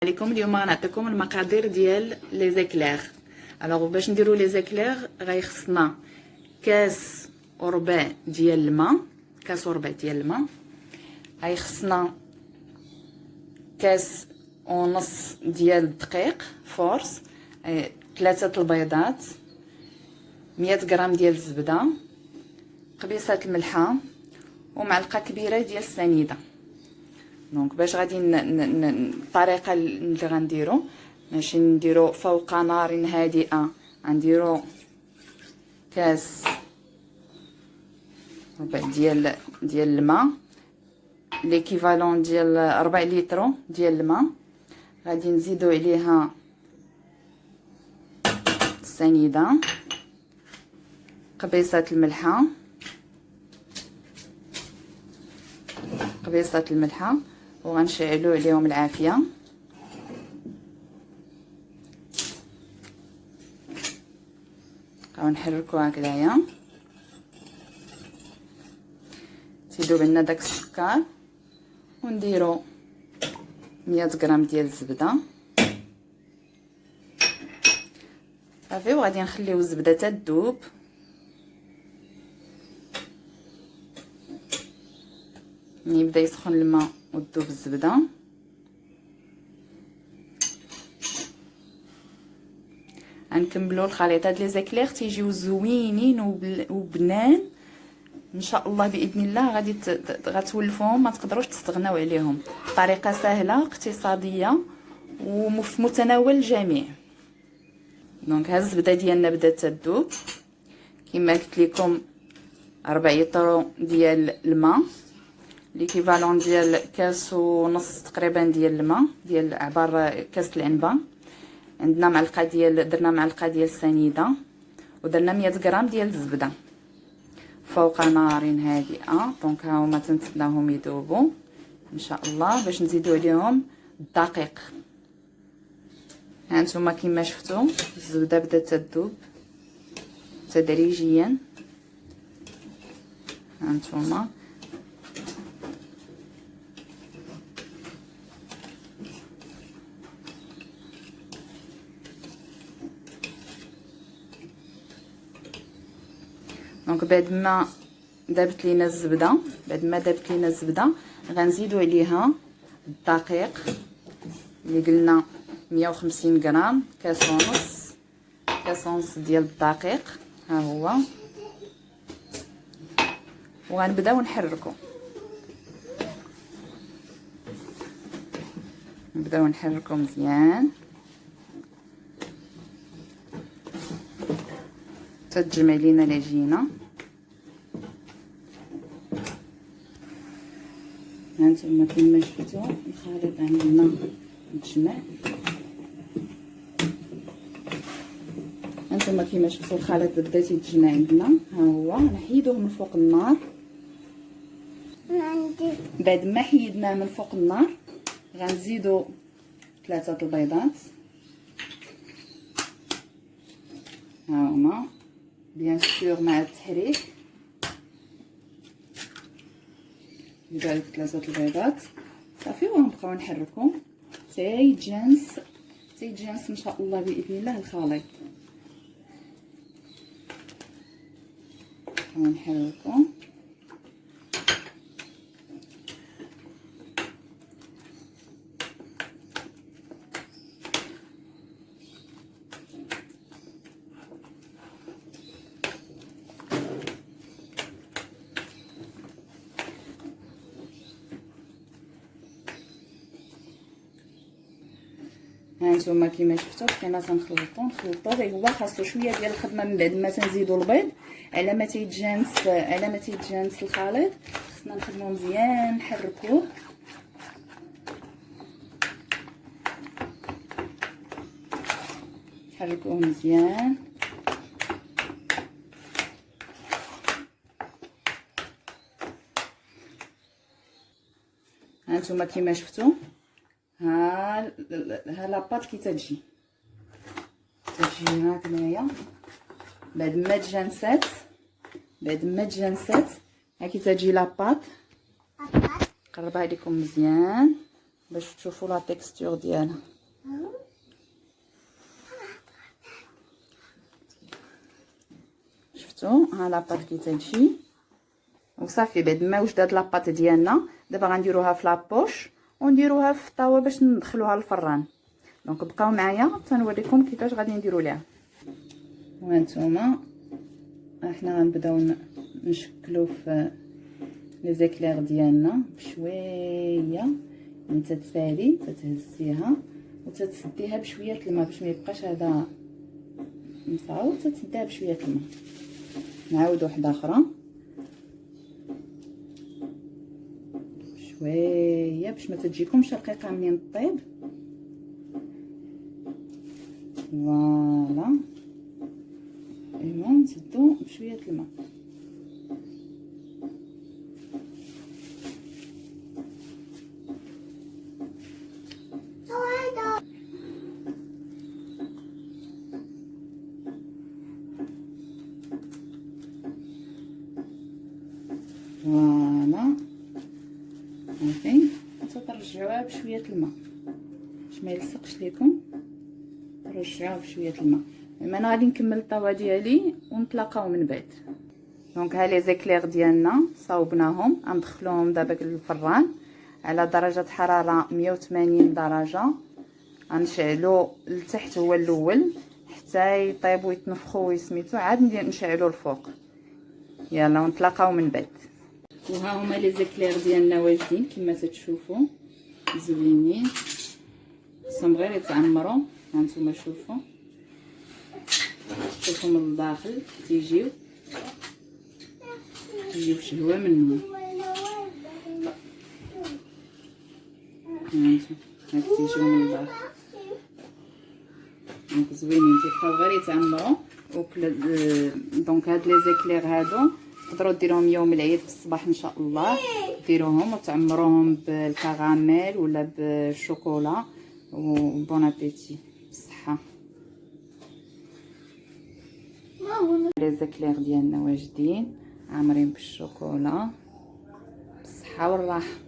عليكم اليوم غنعطيكم المقادير ديال لي زيكلير. الوغ باش نديرو لي زيكلير غيخصنا كاس وربع ديال الماء، كاس وربع ديال الماء. غيخصنا كاس ونص ديال الدقيق فورس، 3 البيضات، 100 غرام ديال الزبده، قبيصه الملحه، ومعلقه كبيره ديال السنيده. دونك باش غادي الطريقه اللي غنديرو ماشي نديرو فوق نار هادئه، غنديرو كاس ربع ديال الماء، ليكيفالون ديال 4 لتر ديال الماء. غادي نزيدو عليها السنيده، قبيصه الملحه، وغنشعلو عليهم العافيه. غنحركو هكذايا. نزيدو لنا داك السكر ونديرو 100 غرام ديال الزبده صافي، وغادي نخليو الزبده تذوب. ملي يبدا يسخن الماء وتذوب الزبده غنكملوا الخليط. هاد لي زيكلير تيجيو زوينين وبنان ان شاء الله باذن الله. غادي غتولفوهم ما تقدروش تستغناو عليهم. طريقه سهله اقتصاديه وفي متناول الجميع. دونك ها الزبده ديالنا بدات تذوب كما قلت لكم. 4 لتر ديال الماء، ليكيفالون ديال كاس ونص تقريبا ديال الماء، ديال عبار كاس العنبه. عندنا معلقه درنا معلقه ديال السنيده، ودرنا 100 غرام ديال الزبده فوق نار هادئه. دونك ها هما تنتظناهم يذوبوا ان شاء الله باش نزيدو عليهم الدقيق. ها نتوما كما شفتوا الزبده بدات تذوب تدريجيا. ها نتوما دونك بعد ما دابت لينا الزبده غنزيدو عليها الدقيق اللي قلنا 150 غرام، كاس ونص ديال الدقيق. ها هو، وغنبداو نحركو مزيان تتجمع لينا العجينه. هانتوما كما شفتوا الخليط عندنا متجمع. هانتوما كما شفتوا الخليط بدا يتجمع عندنا. ها هو نحيدوه من فوق النار. بعد ما حيدناه من فوق النار غنزيدو 3 البيضات. ها هما بيان سور مع التحريك. نزيدو 3 البيضات صافي، وغنبقاو نحركو تيتجانس ان شاء الله باذن الله الخليط. ونحركو هانتوما كما شفتوا بقينا تنخلطو. هو خاصو شويه ديال الخدمه من بعد ما تنزيدو البيض على ما تيتجانس الخليط. خصنا نخدمو مزيان نحركوه. مزيان. هانتوما كما شفتوا ها لاباط كي تجي هكذايا. بعد ما تجانسات ها كي تجي لاباط. نقربها لكم مزيان باش تشوفوا لا تيكستور ديالها. شفتوا ها لاباط كي تمشي وصافي. بعد ما وجد هاد لاباط ديالنا دابا غنديروها في لابوش ونديروها في الطاوه باش ندخلوها للفران. دونك بقاو معايا تنوريكم كيفاش غادي نديرو ليها. وهانتوما احنا غنبداو نشكلو في لي زيكلير ديالنا بشويه. يعني تتسالي تتهزيها وتتسديها بشويه الماء باش ما يبقاش هذا مصاوب. تتسديها بشويه الماء. نعاود واحده اخرى شويه باش ما تجيكمش رقيقه منين طيب. فوالا ايوا نسدو بشويه الماء. فوالا صافي ترجعوها بشويه الماء باش ما يلصقش لكم. ترجعوها بشويه الماء. انا غادي نكمل الطاوه ديالي ونتلاقاو من بعد. دونك ها لي زيكلير ديالنا صاوبناهم. غندخلوهم دابا للفران على درجه حراره 180 درجه. غنشعلو لتحت هو الاول حتى يطيبوا يتنفخوا ويسميتو عاد نشعلو الفوق. يلا ونتلاقاو من بعد. وها هما لي زيكلير ديالنا واجدين كما تتشوفوا زوينين. خصهم غير يتعمروا. هانتوما شوفوا من الداخل تيجيو شهوه منهم. هاك تيجيو من الداخل. دونك زوينين تيبقاو غير يتعمروا. دونك هاد لي زيكلير هادو تقدروا ديروهم يوم العيد في الصباح ان شاء الله. ديروهم وتعمروهم بالكراميل ولا بالشوكولا. وبون ابيتي بالصحه. لي زيكلير ديالنا واجدين عامرين بالشوكولا بالصحه والراحه.